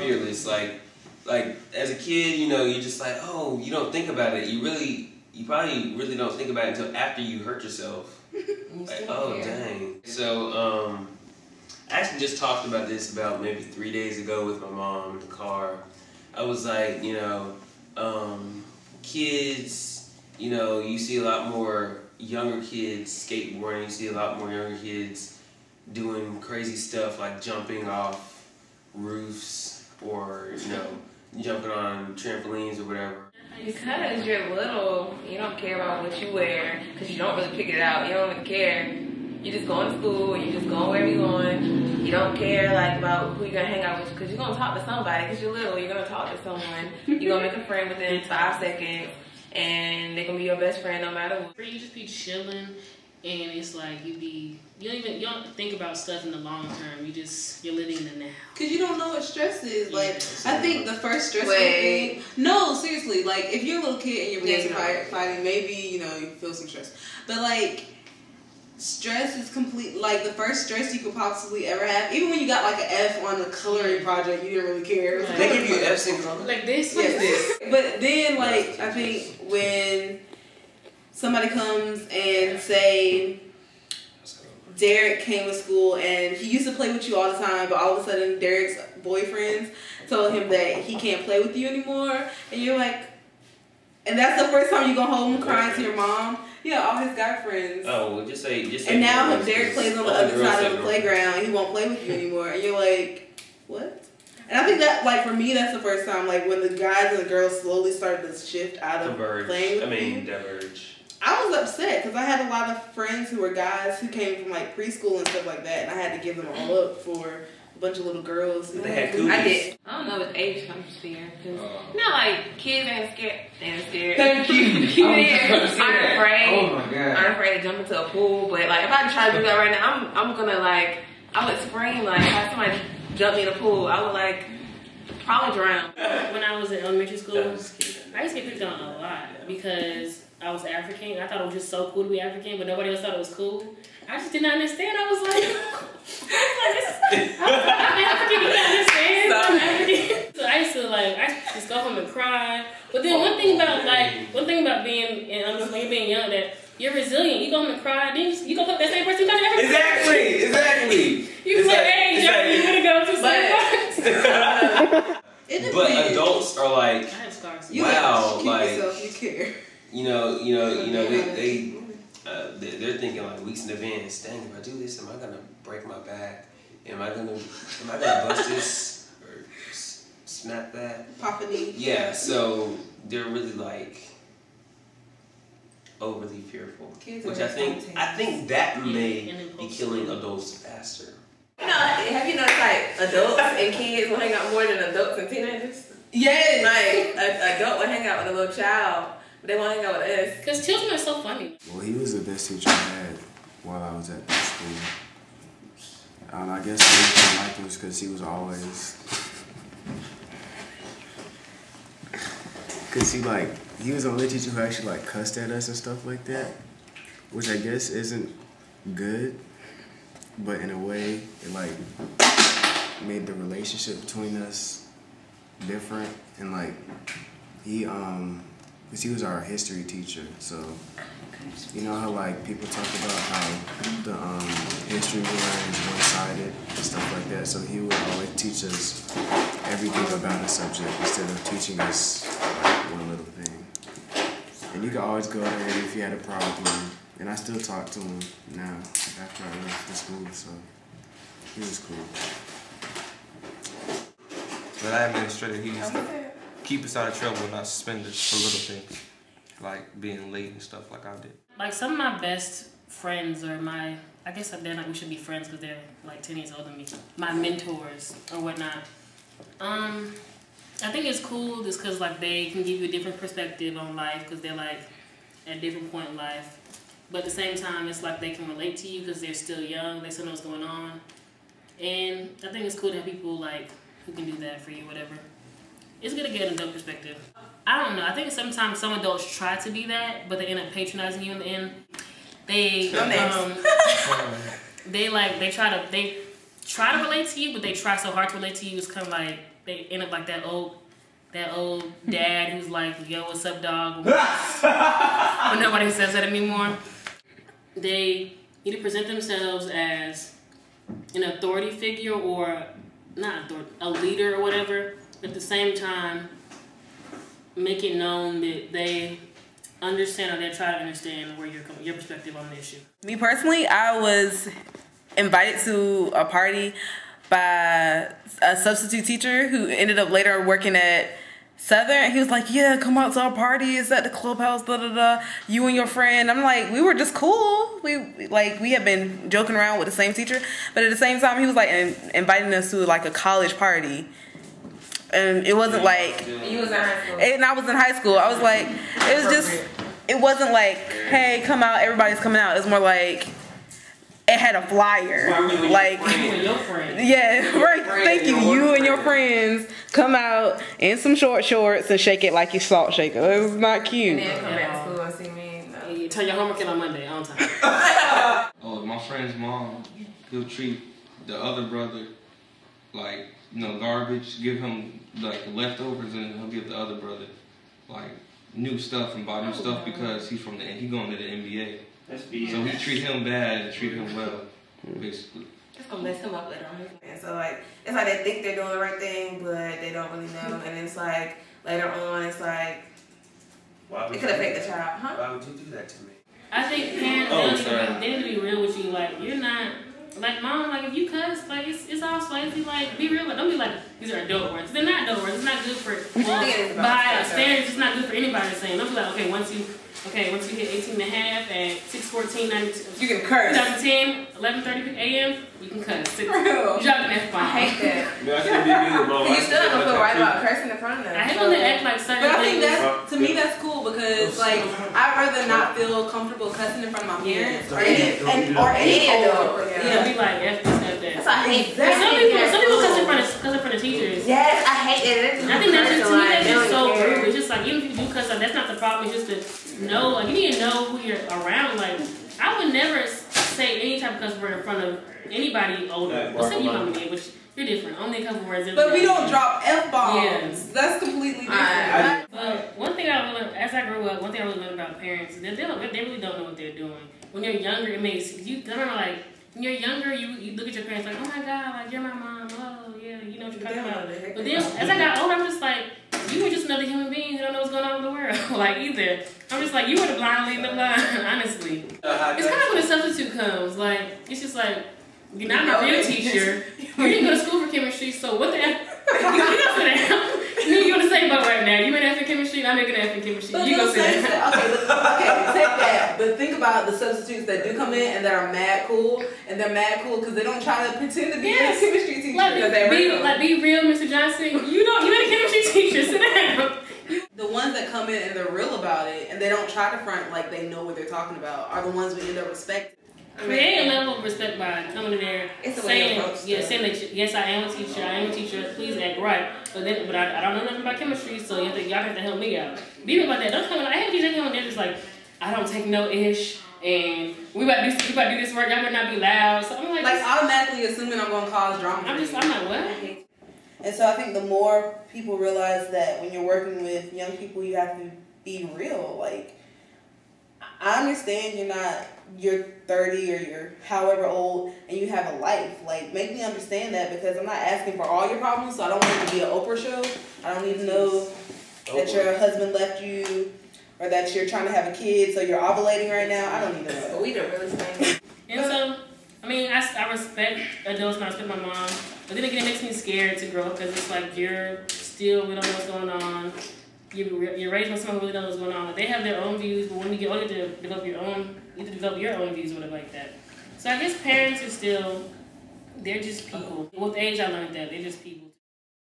fearless. Like as a kid, you know, you're just like, oh, you don't think about it. You probably really don't think about it until after you hurt yourself. Like, oh, dang. So, I actually just talked about this about maybe 3 days ago with my mom in the car. I was like, you know, kids, you know, you see a lot more younger kids skateboarding. You see a lot more younger kids doing crazy stuff like jumping off roofs or, you know, jumping on trampolines or whatever. Because you're little, you don't care about what you wear because you don't really pick it out. You don't really care. You just going to school, you just going wherever you're going. You don't care like about who you're going to hang out with because you're going to talk to somebody because you're little. You're going to talk to someone. You're going to make a friend within 5 seconds and they're going to be your best friend no matter what. You just be chilling and it's like you don't think about stuff in the long term. You're living in the now. Cause you don't know what stress is. Like I think the first stressful thing. No, seriously. Like if you're a little kid and you're fighting, maybe you know you feel some stress. But like stress is complete. Like the first stress you could possibly ever have. Even when you got like an F on the coloring project, you didn't really care. Right. They give you F's in color. Like this. Yes. This. But then like I think when somebody comes and say Derek came to school and he used to play with you all the time, but all of a sudden Derek's boyfriends told him that he can't play with you anymore, and you're like, and that's the first time you go home crying to your mom. Yeah, all his guy friends. Oh, well, just say. And now Derek plays on the other side of the playground, he won't play with you anymore, and you're like, what? And I think that, like, for me, that's the first time, like, when the guys and the girls slowly started to shift out of playing with me. Diverge. I was upset because I had a lot of friends who were guys who came from like preschool and stuff like that, and I had to give them all up for a bunch of little girls. They had cooties. I did. I don't know if age comes to fear. Not like kids ain't scared. They ain't scared. Thank you. I'm afraid. Oh my God. I'm afraid to jump into a pool, but like if I try to do that right now, I'm gonna like I would scream like if somebody jumped me in a pool. I would like probably drown. When I was in elementary school, I used to get picked on a lot because I was African. I thought it was just so cool to be African, but nobody else thought it was cool. I just did not understand. I was like, I'm African, you don't understand? So I'm African. So I used to just go home and cry. But then one thing about being when you're being young, that you're resilient. You go home and cry, then you go put that same person down every Exactly. You can say, hey, Joe, you want to go to Starbucks? But adults are like, wow, like yourself, you care. You know, they're thinking like weeks in advance. Dang, if I do this, am I gonna break my back? Am I gonna bust this or snap that? Pop a knee. Yeah, so they're really like overly fearful, which I think that may be killing adults faster. You know, have you noticed like adults and kids will hang out more than adults and teenagers? Yes. Like an adult will hang out with a little child. They want to hang out with us. Because children are so funny. Well, he was the best teacher I had while I was at that school. I guess the reason I liked him was because he was always... Because he was the only teacher who actually, like, cussed at us and stuff like that. Which I guess isn't good. But in a way, it, like, made the relationship between us different. And, like, because he was our history teacher, so you know how like people talk about how the history we learn is one-sided and stuff like that. So he would always teach us everything about a subject instead of teaching us like one little thing. And you could always go there if you had a problem. And I still talk to him now after I left the school, so he was cool. But our administrator, he used to keep us out of trouble and not suspend us for little things, like being late and stuff like I did. Like some of my best friends or I guess they're not, we should be friends because they're like 10 years older than me. My mentors or whatnot. I think it's cool just because like they can give you a different perspective on life because they're like at a different point in life. But at the same time, it's like they can relate to you because they're still young, they still know what's going on. And I think it's cool to have people like who can do that for you, whatever. It's good to get an adult perspective. I don't know. I think sometimes some adults try to be that, but they end up patronizing you in the end. They try to relate to you, but they try so hard to relate to you. It's kind of like they end up like that old dad who's like, yo, what's up, dog? But nobody says that anymore. They need to present themselves as an authority figure or not authority, a leader or whatever. At the same time, make it known that they understand or they try to understand where your perspective on the issue. Me personally, I was invited to a party by a substitute teacher who ended up later working at Southern. He was like, yeah, come out to our party. It's at the clubhouse, da da da. You and your friend. I'm like, we were just cool. We had been joking around with the same teacher, but at the same time, he was like inviting us to like a college party. And it wasn't like, You was in high school. and I was in high school. I was like, it wasn't like, hey, come out, everybody's coming out. It was more like, it had a flyer. Like, You and your friend. yeah, right. Thank you. You and your friends come out in some short shorts and shake it like you salt shaker. It was not And cute. then come back to school and see me. No. You turn your homework in on Monday on time. Oh, my friend's mom, he'll treat the other brother like, garbage, give him like leftovers, and he'll give the other brother like new stuff and buy new stuff because he going to the NBA. That's So he treat him bad and treat him well, basically. It's gonna mess him up later on. And so it's like they think they're doing the right thing, but they don't really know. And it's like later on, it's like it could affect the child, huh? Why would you do that to me? I think parents they need to be real with you. Like, you're not, like, mom, like, if you cuss, like, it's all spicy. Like, be real. Like, don't be like, these are adult words. They're not adult words. It's not good for, by standards, it's not good for anybody to say. Don't be like, okay, once you hit 18 and a half at 6:14, You can curse. 2010, 11:30 a.m., you can cuss. Real. Drop an F-bomb. I hate that. I can't be mean with mom. You still don't feel right about cursing in front of them. I hate when they act like certain But I think things. to me that's cool because like I'd rather not feel comfortable cussing in front of my parents or any adult. Yeah, be like, F this, F that. That's why I hate Some that. people cuss in front of teachers. Yes, I hate that. I think that's just, to me, that's just so rude. It's just like, even if you do cuss, like, that's not the problem. It's just to know, like, you need to know who you're around. Like, I would never say any type of cuss word in front of anybody older. Except you, mama did, which you're different. Only a couple words. But we don't drop F-bombs. Yes. That's completely different. But one thing I really, as I grew up, one thing I really learned about parents is that they really don't know what they're doing. When you're younger, it makes you. I remember, like, when you're younger, you look at your parents like, oh my God, like, you're my mom. Oh yeah, you know what you're talking about. But then as I got older, I'm just like, you were just another human being who don't know what's going on in the world. Like, either I'm just like, you were the blind leading the blind. Honestly, it's kind of when a substitute comes. Like, it's just like, you're not my real teacher. You didn't go to school for chemistry, so what the F? You go sit down. You're in the same boat right now. You in F in chemistry, I'm making F in chemistry. But You go sit down. Okay, take that. But think about the substitutes that do come in and that are mad cool, and they're mad cool because they don't try to pretend to be a chemistry teacher. Be real, Mr. Johnson. You ain't a chemistry teacher. Sit down. The ones that come in and they're real about it and they don't try to front like they know what they're talking about are the ones we end up respecting. Create a level of respect by coming in there, saying that yes, I am a teacher, please act right. But I don't know nothing about chemistry, so y'all have to help me out. Be real about that. Don't come in. I have teachers come in there just like, I don't take no ish, and we about to do this work. Y'all better not be loud. So I'm like automatically assuming I'm gonna cause drama. I'm like, what? And so I think the more people realize that when you're working with young people, you have to be real. Like, I understand you're 30 or you're however old and you have a life. Like, make me understand that because I'm not asking for all your problems, so I don't want it to be an Oprah show. I don't need to know that your husband left you or that you're trying to have a kid, so you're ovulating right now. I don't need to know. But we don't really say. And so, I mean, I respect adults and I respect my mom, but then again, it makes me scared to grow up because it's like we don't know what's going on. You're raised by someone who really knows what's going on. Like, they have their own views, but when you get older, you develop your own views or whatever like that. So I guess parents are they're just people. With age, I learned that they're just people.